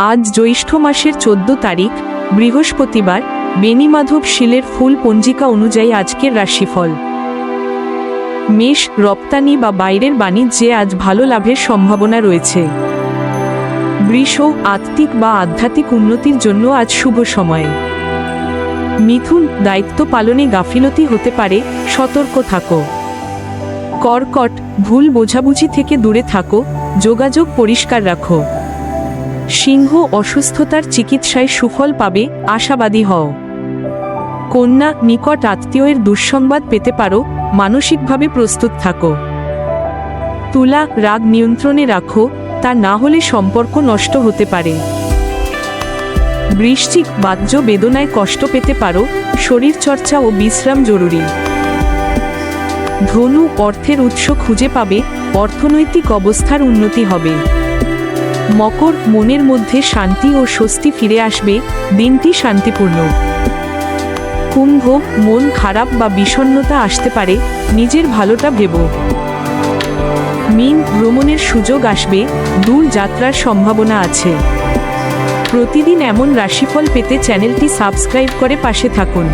আজ জ্যৈষ্ঠ মাসের 14 তারিখ বৃহস্পতিবার। বেণীমাধব শীলের ফুল পঞ্জিকা অনুযায়ী আজকের রাশিফল। মেষ, রপ্তানি বা বাইরের বাণিজ্যে আজ ভালো লাভের সম্ভাবনা রয়েছে। বৃষ, আত্মিক বা আধ্যাত্মিক উন্নতির জন্য আজ শুভ সময়। মিথুন, দায়িত্ব পালনে গাফিলতি হতে পারে, সতর্ক থাকো। কর্কট, ভুল বোঝাবুঝি থেকে দূরে থাকো, যোগাযোগ পরিষ্কার রাখো। সিংহ, অসুস্থতার চিকিৎসায় সুফল পাবে, আশাবাদী হও। কন্যা, নিকট আত্মীয়ের দুঃসংবাদ পেতে পারো, মানসিকভাবে প্রস্তুত থাকো। তুলা, রাগ নিয়ন্ত্রণে রাখো, তা না হলে সম্পর্ক নষ্ট হতে পারে। বৃশ্চিক, বাহ্য বেদনায় কষ্ট পেতে পারো, শরীর চর্চা ও বিশ্রাম জরুরি। ধনু, অর্থের উৎস খুঁজে পাবে, অর্থনৈতিক অবস্থার উন্নতি হবে। মকর, মনের মধ্যে শান্তি ও স্বস্তি ফিরে আসবে, দিনটি শান্তিপূর্ণ। কুম্ভ, মন খারাপ বা বিষণ্ণতা আসতে পারে, নিজের ভালোটা ভেবো। মীন, ভ্রমণের সুযোগ আসবে, দূর যাত্রার সম্ভাবনা আছে। প্রতিদিন এমন রাশিফল পেতে চ্যানেলটি সাবস্ক্রাইব করে পাশে থাকুন।